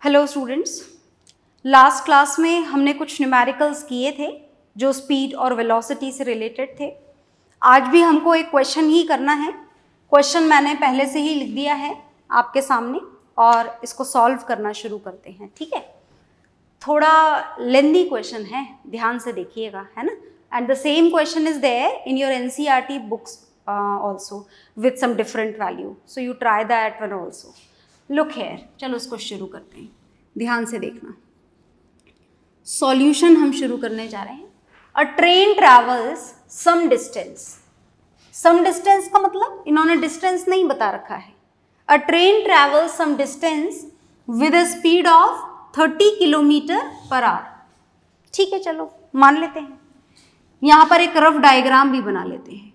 Hello students, last class में हमने कुछ न्यूमेरिकल्स किए थे जो स्पीड और वेलोसिटी से रिलेटेड थे। आज भी हमको एक क्वेश्चन ही करना है। क्वेश्चन मैंने पहले से ही लिख दिया है आपके सामने और इसको सॉल्व करना शुरू करते हैं, ठीक है। थोड़ा लेंदी क्वेश्चन है, ध्यान से देखिएगा, है ना। And the same question is there in your NCERT books also with some different value, so you try that one also. Look here, चलो इसको शुरू करते हैं, ध्यान से देखना। सॉल्यूशन हम शुरू करने जा रहे हैं। A train travels some distance. Some distance का मतलब इन्होंने डिस्टेंस नहीं बता रखा है। A train travels some distance with a speed of 30 kilometre per hour. ठीक है, चलो मान लेते हैं। यहां पर एक रफ डायग्राम भी बना लेते हैं।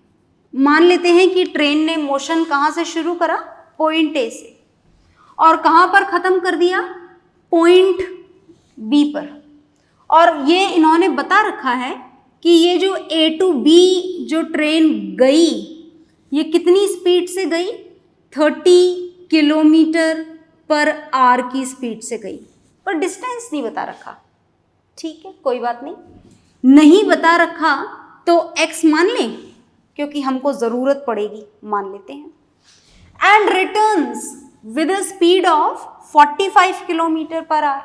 मान लेते हैं कि ट्रेन ने मोशन कहां से शुरू करा, पॉइंट ए से, और कहां पर खत्म कर दिया, पॉइंट बी पर। और ये इन्होंने बता रखा है कि ये जो ए टू बी जो ट्रेन गई, ये कितनी स्पीड से गई, 30 किलोमीटर पर आवर की स्पीड से गई, पर डिस्टेंस नहीं बता रखा। ठीक है, कोई बात नहीं बता रखा तो x मान लें, क्योंकि हमको जरूरत पड़ेगी, मान लेते हैं। And returns with a speed of 45 kilometre per our.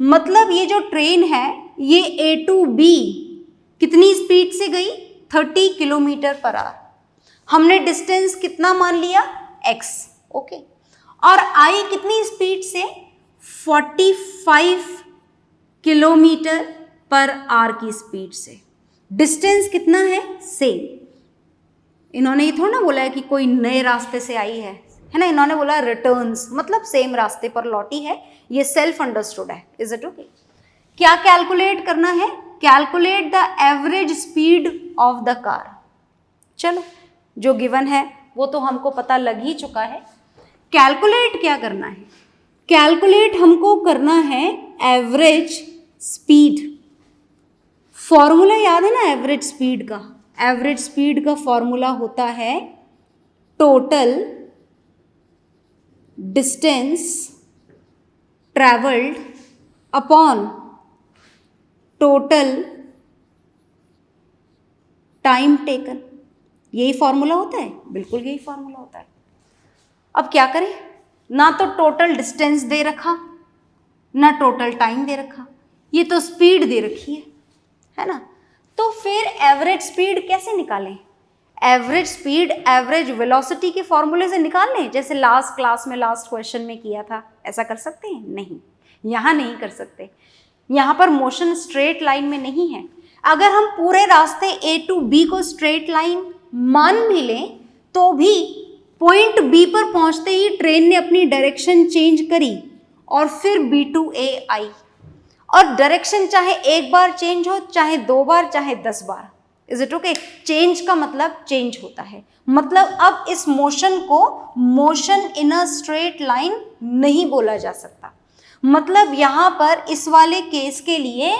मतलब ये जो ट्रेन है ये ए टू बी कितनी स्पीड से गई, 30 किलोमीटर पर आवर। हमने डिस्टेंस कितना मान लिया, x, ओके। और आई कितनी स्पीड से, 45 किलोमीटर पर आवर की स्पीड से। डिस्टेंस कितना है, सेम। इन्होंने ये थोड़ा ना बोला है कि कोई नए रास्ते से आई है ना। इन्होंने बोला रिटर्न्स, मतलब सेम रास्ते पर लौटी है। ये सेल्फ अंडरस्टूड है। Is it okay? क्या कैलकुलेट करना है, calculate the average speed of the car. चलो, जो गिवन है वो तो हमको पता लग ही चुका है। कैलकुलेट क्या करना है, कैलकुलेट हमको करना है एवरेज स्पीड। फॉर्मूला याद है ना एवरेज स्पीड का? एवरेज स्पीड का फॉर्मूला होता है total distance travelled upon total time taken. यही फॉर्मूला होता है, बिल्कुल यही फॉर्मूला होता है। अब क्या करें, ना तो टोटल डिस्टेंस दे रखा, ना टोटल टाइम दे रखा, ये तो स्पीड दे रखी है ना। तो फिर एवरेज स्पीड कैसे निकालें? एवरेज स्पीड एवरेज वेलोसिटी के फॉर्मूले से निकाल लें, जैसे लास्ट क्लास में लास्ट क्वेश्चन में किया था। ऐसा कर सकते हैं? नहीं, यहाँ नहीं कर सकते। यहाँ पर मोशन स्ट्रेट लाइन में नहीं है। अगर हम पूरे रास्ते ए टू बी को स्ट्रेट लाइन मान भी लें तो भी पॉइंट बी पर पहुंचते ही ट्रेन ने अपनी डायरेक्शन चेंज करी और फिर बी टू ए आई। और डायरेक्शन चाहे एक बार चेंज हो, चाहे 2 बार, चाहे 10 बार। Is it okay? चेंज का मतलब चेंज होता है। मतलब अब इस मोशन को motion in a straight line नहीं बोला जा सकता। मतलब यहां पर इस वाले केस के लिए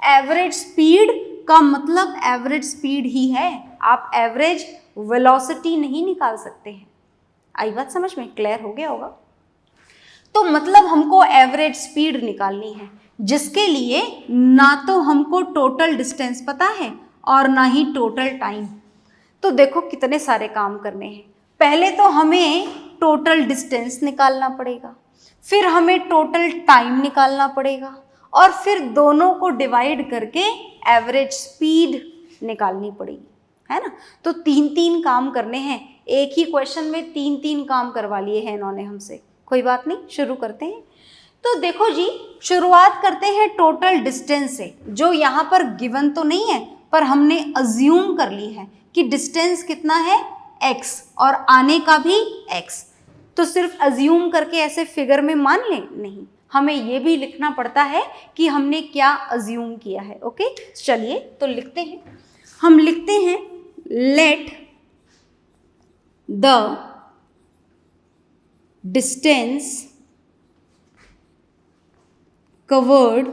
एवरेज स्पीड का मतलब एवरेज स्पीड ही है। आप एवरेज वेलोसिटी नहीं निकाल सकते हैं। आई बात समझ में? क्लियर हो गया होगा। तो मतलब हमको एवरेज स्पीड निकालनी है, जिसके लिए ना तो हमको टोटल डिस्टेंस पता है और ना ही टोटल टाइम। तो देखो कितने सारे काम करने हैं। पहले तो हमें टोटल डिस्टेंस निकालना पड़ेगा, फिर हमें टोटल टाइम निकालना पड़ेगा, और फिर दोनों को डिवाइड करके एवरेज स्पीड निकालनी पड़ेगी, है ना। तो 3-3 काम करने हैं। एक ही क्वेश्चन में 3-3 काम करवा लिए हैं इन्होंने हमसे। कोई बात नहीं, शुरू करते हैं। तो देखो जी, शुरुआत करते हैं टोटल डिस्टेंस से, जो यहाँ पर गिवन तो नहीं है पर हमने अज्यूम कर ली है कि डिस्टेंस कितना है, x, और आने का भी x। तो सिर्फ अज्यूम करके ऐसे फिगर में मान लें? नहीं, हमें ये भी लिखना पड़ता है कि हमने क्या अज्यूम किया है। ओके, चलिए तो लिखते हैं। हम लिखते हैं let the distance covered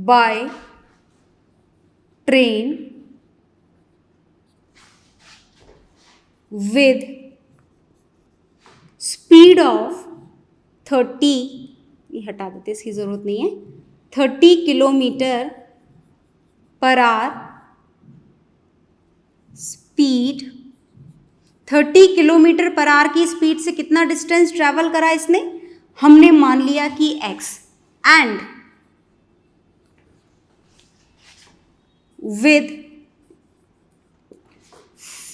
by train with speed of 30, ये हटा देते, इसकी ज़रूरत नहीं है, 30 kilometre per our speed, 30 kilometre per our की स्पीड से कितना डिस्टेंस ट्रैवल करा इसने, हमने मान लिया कि x, and with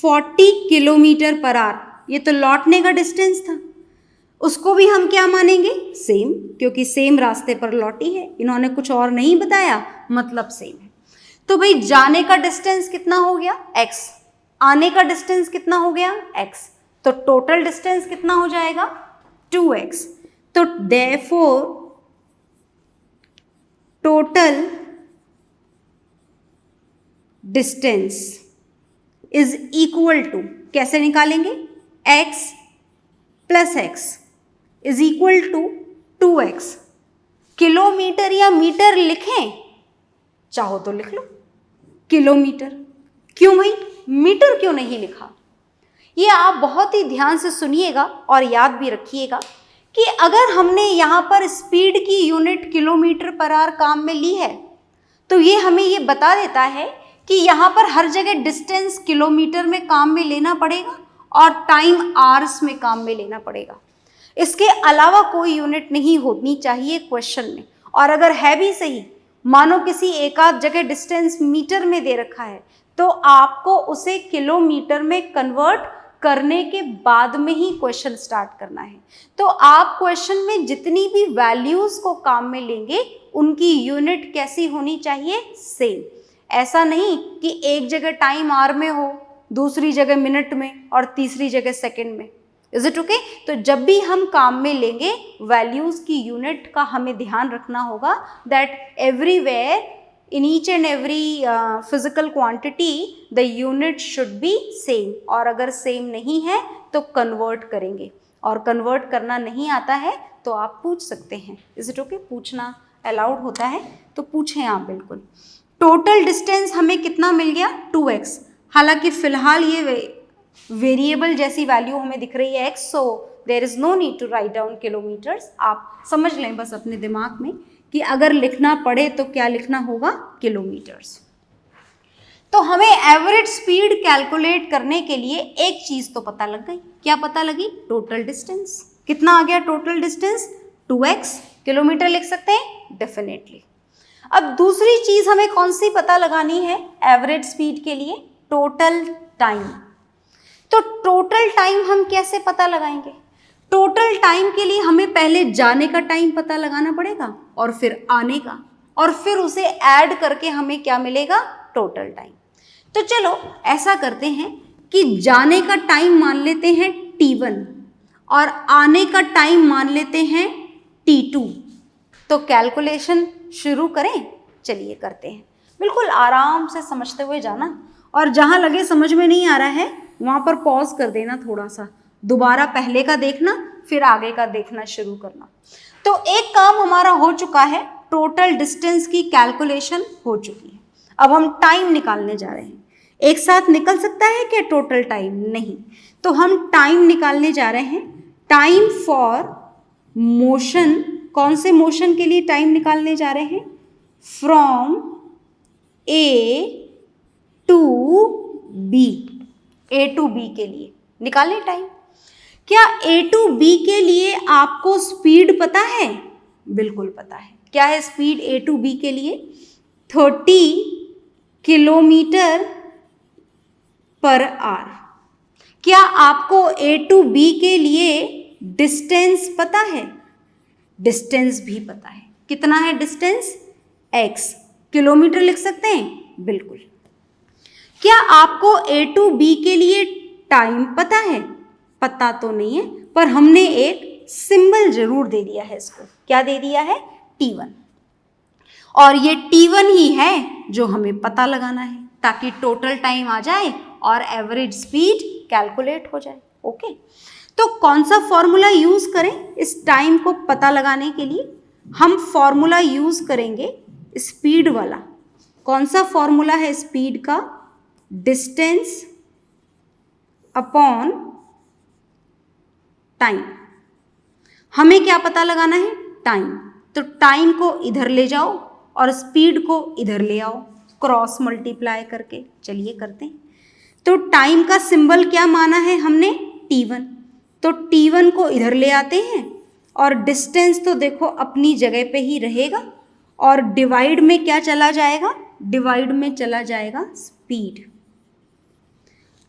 40 kilometre per our, ये तो लौटने का डिस्टेंस था, उसको भी हम क्या मानेंगे, सेम, क्योंकि सेम रास्ते पर लौटी है, इन्होंने कुछ और नहीं बताया, मतलब सेम है। तो भाई जाने का डिस्टेंस कितना हो गया x, आने का डिस्टेंस कितना हो गया x, तो टोटल डिस्टेंस कितना हो जाएगा 2x। तो therefore total distance is equal to, कैसे निकालेंगे, x plus x is equal to 2x। Kilometre या मीटर लिखें, चाहो तो लिख लो किलोमीटर, क्यों भाई मीटर क्यों नहीं लिखा। ये आप बहुत ही ध्यान से सुनिएगा और याद भी रखिएगा कि अगर हमने यहाँ पर स्पीड की यूनिट किलोमीटर पर आवर काम में ली है, तो ये हमें ये बता देता है कि यहाँ पर हर जगह डिस्टेंस किलोमीटर में काम में लेना पड़ेगा और टाइम आवर्स में काम में लेना पड़ेगा। इसके अलावा कोई यूनिट नहीं होनी चाहिए क्वेश्चन में, और अगर है भी सही, मानो किसी एक आध जगह डिस्टेंस मीटर में दे रखा है, तो आपको उसे किलोमीटर में कन्वर्ट करने के बाद में ही क्वेश्चन स्टार्ट करना है। तो आप क्वेश्चन में जितनी भी वैल्यूज को काम में लेंगे, उनकी यूनिट कैसी होनी चाहिए, सेम। ऐसा नहीं कि एक जगह टाइम आवर में हो, दूसरी जगह मिनट में और तीसरी जगह सेकंड में। Is it okay. तो जब भी हम काम में लेंगे, वैल्यूज की यूनिट का हमें ध्यान रखना होगा, that everywhere in each and every physical quantity the unit should be same, और अगर सेम नहीं है तो कन्वर्ट करेंगे, और कन्वर्ट करना नहीं आता है तो आप पूछ सकते हैं। इज इट ओके, पूछना अलाउड होता है, तो पूछें आप बिल्कुल। टोटल डिस्टेंस हमें कितना मिल गया 2x, हालांकि फिलहाल ये वेरिएबल जैसी वैल्यू हमें दिख रही है x, so there is no need to write down kilometres. आप समझ लें बस अपने दिमाग में कि अगर लिखना पड़े तो क्या लिखना होगा, किलोमीटर्स। तो हमें एवरेज स्पीड कैलकुलेट करने के लिए एक चीज तो पता लग गई, क्या पता लगी, टोटल डिस्टेंस। कितना आ गया टोटल डिस्टेंस, 2x। किलोमीटर लिख सकते हैं डेफिनेटली। अब दूसरी चीज हमें कौन सी पता लगानी है एवरेज स्पीड के लिए, टोटल टाइम। तो टोटल टाइम हम कैसे पता लगाएंगे, टोटल टाइम के लिए हमें पहले जाने का टाइम पता लगाना पड़ेगा और फिर आने का, और फिर उसे ऐड करके हमें क्या मिलेगा, टोटल टाइम। तो चलो ऐसा करते हैं कि जाने का टाइम मान लेते हैं t1 और आने का टाइम मान लेते हैं t2। तो कैलकुलेशन शुरू करें, चलिए करते हैं। बिल्कुल आराम से समझते हुए जाना, और जहाँ लगे समझ में नहीं आ रहा है वहाँ पर पॉज कर देना थोड़ा सा, दोबारा पहले का देखना, फिर आगे का देखना शुरू करना। तो एक काम हमारा हो चुका है, टोटल डिस्टेंस की कैलकुलेशन हो चुकी है। अब हम टाइम निकालने जा रहे हैं। एक साथ निकल सकता है क्या टोटल टाइम, नहीं। तो हम टाइम निकालने जा रहे हैं, टाइम फॉर मोशन। कौन से मोशन के लिए टाइम निकालने जा रहे हैं, from A to B, A to B के लिए निकालें टाइम। क्या ए टू बी के लिए आपको स्पीड पता है, बिल्कुल पता है। क्या है स्पीड ए टू बी के लिए, 30 किलोमीटर पर आवर। क्या आपको ए टू बी के लिए डिस्टेंस पता है, डिस्टेंस भी पता है। कितना है डिस्टेंस, x। किलोमीटर लिख सकते हैं, बिल्कुल। क्या आपको ए टू बी के लिए टाइम पता है, पता तो नहीं है, पर हमने एक सिंबल जरूर दे दिया है इसको। क्या दे दिया है, t1। और ये t1 ही है जो हमें पता लगाना है, ताकि टोटल टाइम आ जाए और एवरेज स्पीड कैलकुलेट हो जाए। ओके, तो कौन सा फॉर्मूला यूज करें इस टाइम को पता लगाने के लिए, हम फॉर्मूला यूज करेंगे स्पीड वाला। कौन सा फॉर्मूला है स्पीड का, डिस्टेंस अपॉन टाइम। हमें क्या पता लगाना है? टाइम। तो टाइम को इधर ले जाओ और स्पीड को इधर ले आओ क्रॉस मल्टीप्लाई करके। चलिए करते हैं। तो टाइम का सिंबल क्या माना है हमने? T1। तो T1 को इधर ले आते हैं और डिस्टेंस तो देखो अपनी जगह पे ही रहेगा और डिवाइड में क्या चला जाएगा? डिवाइड में चला जाएगा स्पीड।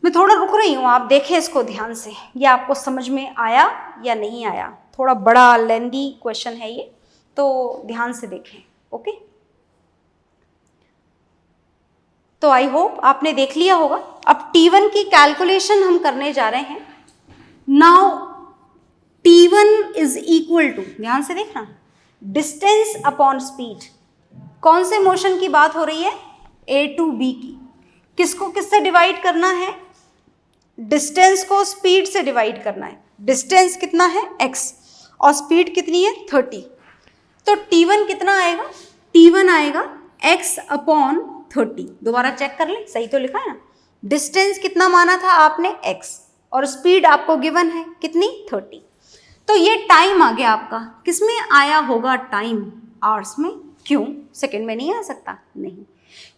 मैं थोड़ा रुक रही हूँ, आप देखें इसको ध्यान से, ये आपको समझ में आया या नहीं आया? थोड़ा बड़ा लेंदी क्वेश्चन है ये, तो ध्यान से देखें। ओके, तो आई होप आपने देख लिया होगा। अब T1 की कैलकुलेशन हम करने जा रहे हैं। Now T1 is equal to, ध्यान से देखना, डिस्टेंस अपॉन स्पीड। कौन से मोशन की बात हो रही है? A टू B की। किसको किससे डिवाइड करना है? डिस्टेंस को स्पीड से डिवाइड करना है। डिस्टेंस कितना है? x और स्पीड कितनी है? 30। तो T1 कितना आएगा? T1 आएगा x अपॉन 30। दोबारा चेक कर ले, सही तो लिखा है ना? डिस्टेंस कितना माना था आपने? x और स्पीड आपको गिवन है कितनी? 30। तो ये टाइम आ गया आपका। किस में आया होगा टाइम? आवर्स में। क्यों? सेकंड में नहीं आ सकता? नहीं।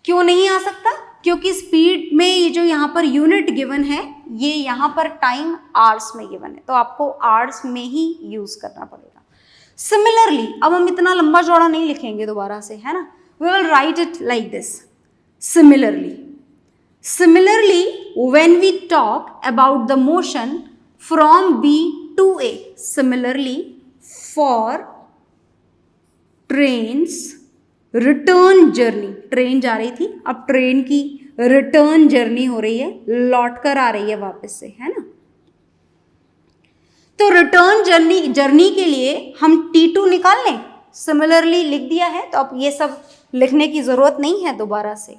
क्यों नहीं आ सकता? क्योंकि स्पीड में ये जो यहाँ पर यूनिट गिवन है, ये यहाँ पर टाइम आवर्स में गिवन है, तो आपको आवर्स में ही यूज करना पड़ेगा। सिमिलरली, अब हम इतना लंबा चौड़ा नहीं लिखेंगे दोबारा से, है ना? We will write it like this, similarly. Similarly, when we talk about the motion from B to A, similarly for trains return journey, train जा रही थी, अब ट्रेन की रिटर्न जर्नी हो रही है, लौट कर आ रही है वापस से, है ना? तो रिटर्न जर्नी के लिए हम T2 निकाल लें। सिमिलरली लिख दिया है, तो अब ये सब लिखने की जरूरत नहीं है दोबारा से।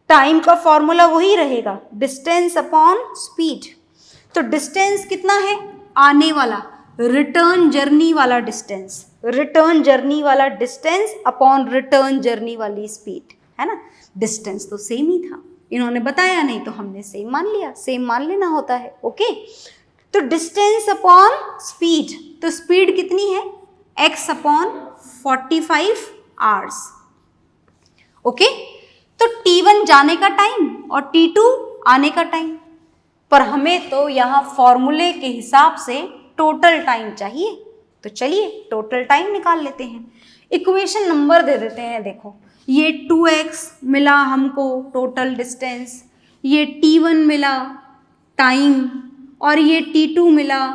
टाइम का फॉर्मूला वही रहेगा, डिस्टेंस अपॉन स्पीड। तो डिस्टेंस कितना है? आने वाला, रिटर्न जर्नी वाला डिस्टेंस, रिटर्न जर्नी वाला डिस्टेंस अपॉन रिटर्न जर्नी वाली स्पीड, है ना? डिस्टेंस तो सेम ही था, इन्होंने बताया नहीं तो हमने सेम मान लिया, सेम मान लेना होता है। ओके, तो डिस्टेंस अपॉन स्पीड, तो स्पीड कितनी है? x upon 45 hours. ओके, तो T1 जाने का टाइम और T2 आने का टाइम, पर हमें तो यहाँ फॉर्मूले के हिसाब से टोटल टाइम चाहिए, तो चलिए टोटल टाइम निकाल लेते हैं। इक्वेशन नंबर दे देते हैं। देखो, ये 2x मिला हमको टोटल डिस्टेंस, ये T1 मिला टाइम, और ये T2 मिला।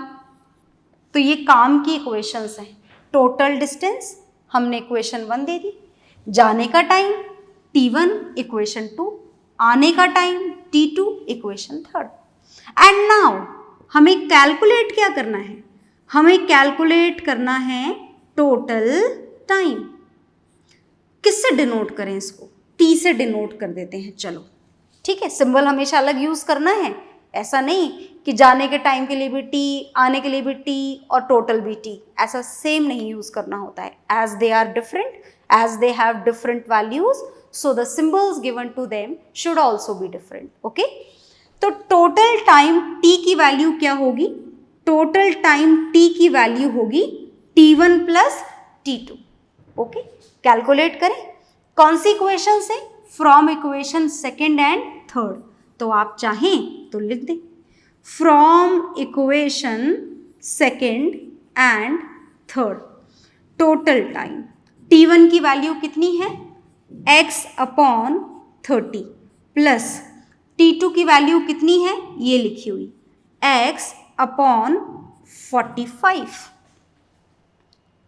तो ये काम की इक्वेशंस हैं। टोटल डिस्टेंस हमने इक्वेशन 1 दे दी, जाने का टाइम T1 इक्वेशन 2, आने का time T2 equation 3। And now हमें कैलकुलेट क्या करना है? हमें कैलकुलेट करना है टोटल टाइम। किससे डिनोट करें इसको? T से डिनोट कर देते हैं। चलो ठीक है, सिंबल हमेशा अलग यूज करना है, ऐसा नहीं कि जाने के टाइम के लिए भी T, आने के लिए भी T और टोटल भी T, ऐसा सेम नहीं यूज करना होता है। As they are different, as they have different values, so the symbols given to them should also be different. Okay, तो टोटल टाइम T की वैल्यू क्या होगी? टोटल टाइम T की वैल्यू होगी T1 plus T2। Okay, calculate करें। कौन सी equation से? From equation second and third. तो आप चाहें तो लिख दें, from equation second and third total time T1 की वैल्यू कितनी है? x अपॉन 30 प्लस T2 की वैल्यू कितनी है? ये लिखी हुई x अपॉन 45।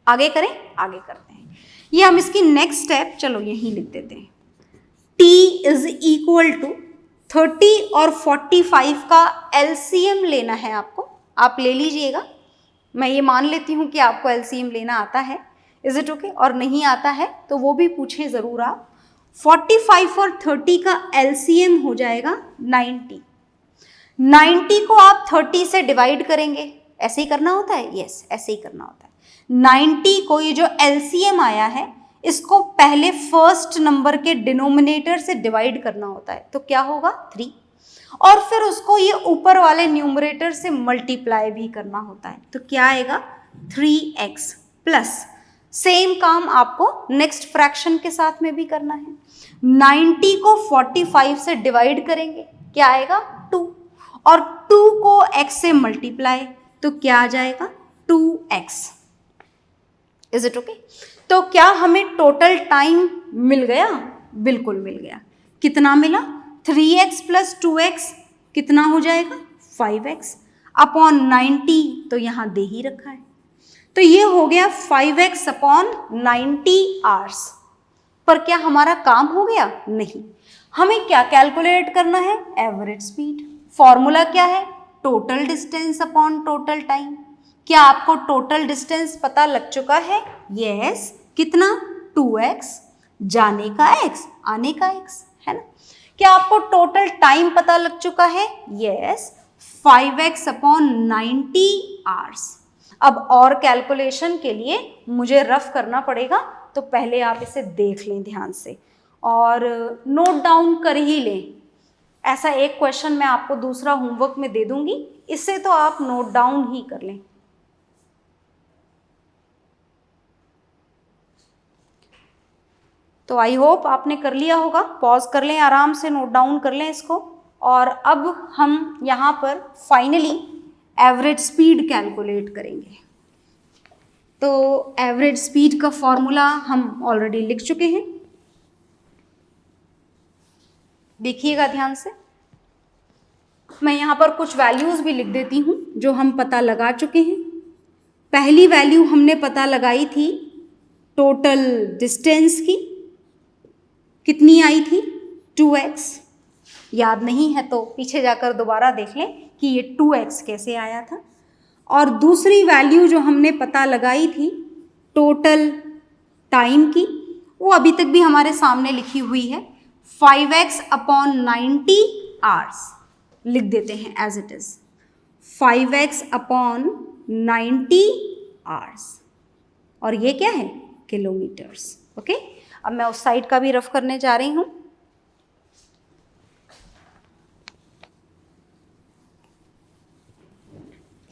आगे करें, आगे करते हैं। ये हम इसकी नेक्स्ट स्टेप, चलो यहीं लिख देते हैं। T इज इक्वल टू 30 और 45 का LCM लेना है आपको। आप ले लीजिएगा, मैं ये मान लेती हूँ कि आपको LCM लेना आता है। Is it okay? और नहीं आता है तो वो भी पूछें ज़रूर आप। 45 और 30 का LCM हो जाएगा 90। 90 को आप 30 से डिवाइड करेंगे, ऐसे ही करना होता है। यस, ऐसे ही करना होता है। 90 को ये जो LCM आया है, इसको पहले फर्स्ट नंबर के डिनोमिनेटर से डिवाइड करना होता है, तो क्या होगा? 3, और फिर उसको ये ऊपर वाले न्यूमरेटर से मल्टीप्लाई भी करना होता है, तो क्या आएगा? 3x प्लस, सेम काम आपको नेक्स्ट फ्रैक्शन के साथ में भी करना है। 90 को 45 से डिवाइड करेंगे, क्या आएगा 2, और 2 को x से मल्टीप्लाई, तो क्या आ जाएगा 2x। Is it okay? तो क्या हमें टोटल टाइम मिल गया? बिल्कुल मिल गया। कितना मिला? 3x प्लस 2x कितना हो जाएगा? 5x अपॉन 90, तो यहाँ दे ही रखा है, तो ये हो गया 5x अपॉन 90 आवर्स। पर क्या हमारा काम हो गया? नहीं। हमें क्या कैलकुलेट करना है? Average speed. फॉर्मूला क्या है? Total distance upon total time. क्या आपको टोटल डिस्टेंस पता लग चुका है? यस। कितना? 2x, जाने का x, आने का x, है ना? क्या आपको टोटल टाइम पता लग चुका है? Yes, 5x upon 90 hours. अब और कैलकुलेशन के लिए मुझे रफ करना पड़ेगा, तो पहले आप इसे देख लें ध्यान से और नोट डाउन कर ही लें। ऐसा एक क्वेश्चन मैं आपको दूसरा होमवर्क में दे दूंगी, इससे तो आप नोट डाउन ही कर लें। तो आई होप आपने कर लिया होगा। पॉज कर लें, आराम से नोट डाउन कर लें इसको। और अब हम यहाँ पर फाइनली एवरेज स्पीड कैलकुलेट करेंगे। तो एवरेज स्पीड का फॉर्मूला हम ऑलरेडी लिख चुके हैं, देखिएगा ध्यान से। मैं यहाँ पर कुछ वैल्यूज़ भी लिख देती हूँ जो हम पता लगा चुके हैं। पहली वैल्यू हमने पता लगाई थी टोटल डिस्टेंस की, कितनी आई थी? 2x। याद नहीं है तो पीछे जाकर दोबारा देख लें कि ये 2x कैसे आया था। और दूसरी वैल्यू जो हमने पता लगाई थी टोटल टाइम की, वो अभी तक भी हमारे सामने लिखी हुई है, 5x अपॉन 90 आवर्स। लिख देते हैं as it is, 5x upon 90 hours. और ये क्या है? किलोमीटर्स। ओके, अब मैं उस साइड का भी रफ करने जा रही हूं।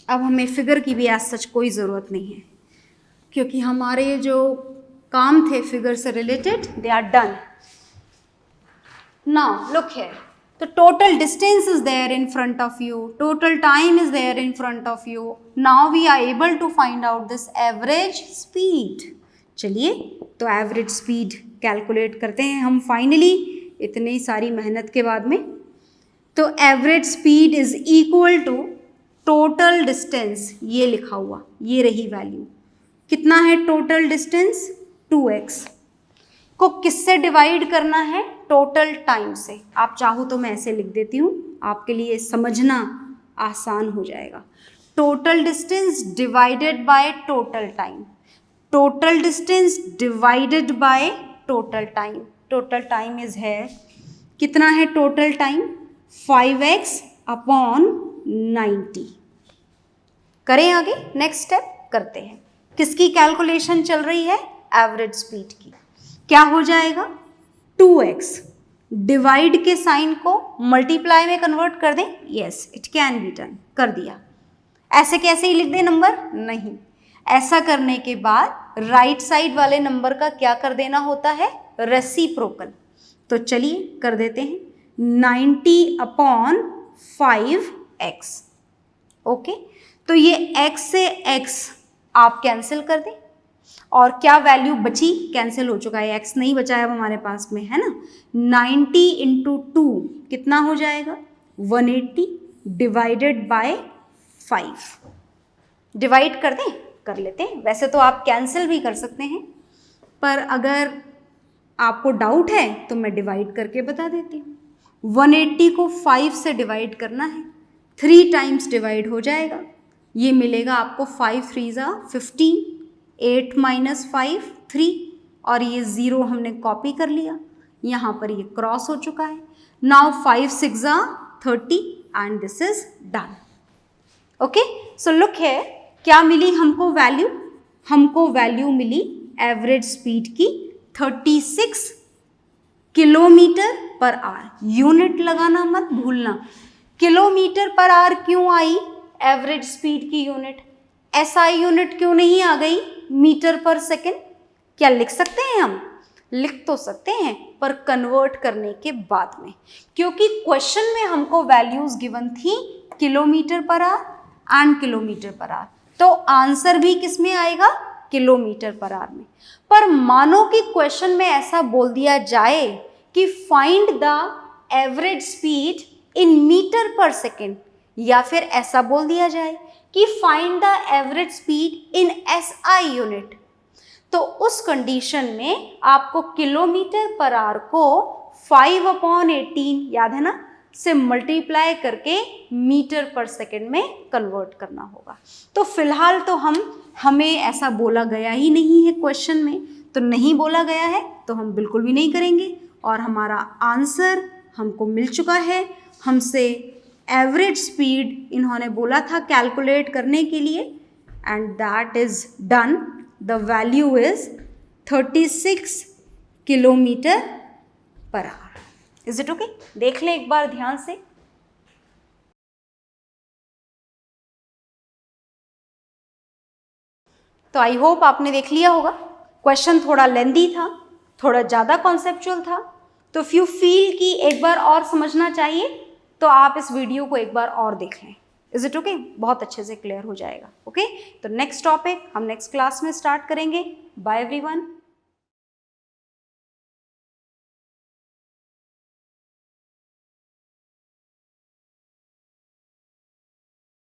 अब हमें फिगर की भी एज सच कोई ज़रूरत नहीं है, क्योंकि हमारे जो काम थे फिगर से related they are done. Now look here, the total distance is there in front of you, total time is there in front of you. Now we are able to find out this average speed. चलिए तो average speed calculate करते हैं हम finally, इतनी सारी मेहनत के बाद में। तो average speed is equal to total distance, ये लिखा हुआ, ये रही वैल्यू। कितना है टोटल डिस्टेंस? 2x को किससे डिवाइड करना है? टोटल टाइम से। आप चाहो तो मैं ऐसे लिख देती हूँ, आपके लिए समझना आसान हो जाएगा। Total distance divided by total time, total distance divided by total time. Total time is है, कितना है टोटल टाइम? 5x upon 90। करें आगे, नेक्स्ट स्टेप करते हैं। किसकी कैलकुलेशन चल रही है? एवरेज स्पीड की। क्या हो जाएगा? 2x डिवाइड के साइन को मल्टीप्लाई में कन्वर्ट कर दें। Yes, it can be done. कर दिया। ऐसे कैसे ही लिख दें नंबर? नहीं, ऐसा करने के बाद राइट साइड वाले नंबर का क्या कर देना होता है? रेसिप्रोकल। तो चलिए कर देते हैं, 90 अपॉन 5x। ओके, तो ये x से x आप कैंसिल कर दें, और क्या वैल्यू बची? कैंसिल हो चुका है, x नहीं बचा है अब हमारे पास में, है ना। 90 इंटू 2 कितना हो जाएगा? 180 डिवाइडेड बाय 5। डिवाइड कर दें? कर लेते हैं। वैसे तो आप कैंसिल भी कर सकते हैं, पर अगर आपको डाउट है तो मैं डिवाइड करके बता देती हूँ। 180 को 5 से डिवाइड करना है, 3 टाइम्स डिवाइड हो जाएगा। ये मिलेगा आपको 5 3 ज़ा 15, 8 माइनस 5 3, और ये 0 हमने कॉपी कर लिया, यहाँ पर ये क्रॉस हो चुका है। नाउ 5 6 ज़ा 30 and this is done. Okay, so look है, क्या मिली हमको वैल्यू? हमको वैल्यू मिली एवरेज स्पीड की 36 किलोमीटर पर आवर। यूनिट लगाना मत भूलना। किलोमीटर पर आवर क्यों आई एवरेज स्पीड की यूनिट? एसआई यूनिट क्यों नहीं आ गई मीटर पर सेकेंड? क्या लिख सकते हैं हम? लिख तो सकते हैं, पर कन्वर्ट करने के बाद में, क्योंकि क्वेश्चन में हमको वैल्यूज गिवन थी kilometre per our and kilometre per our, तो आंसर भी किस में आएगा? किलोमीटर पर आवर में। पर मानो कि क्वेश्चन में ऐसा बोल दिया जाए कि find the average speed in metre per second, या फिर ऐसा बोल दिया जाए कि find the average speed in SI unit, तो उस कंडीशन में आपको किलोमीटर पर आवर को 5/18 याद है ना से मल्टीप्लाई करके मीटर पर सेकेंड में कन्वर्ट करना होगा। तो फिलहाल तो हमें ऐसा बोला गया ही नहीं है क्वेश्चन में, तो नहीं बोला गया है तो हम बिल्कुल भी नहीं करेंगे, और हमारा आंसर हमको मिल चुका है। हमसे एवरेज स्पीड इन्होंने बोला था कैलकुलेट करने के लिए, and that is done. The value is 36 kilometre per our. Is it okay? देख लें एक बार ध्यान से। तो आई होप आपने देख लिया होगा। क्वेश्चन थोड़ा लेंदी था, थोड़ा ज़्यादा कॉन्सेप्चुअल था, तो इफ यू फील कि एक बार और समझना चाहिए तो आप इस वीडियो को एक बार और देख लें। Is it okay? बहुत अच्छे से क्लियर हो जाएगा। ओके तो नेक्स्ट टॉपिक हम नेक्स्ट क्लास में स्टार्ट करेंगे। Bye everyone.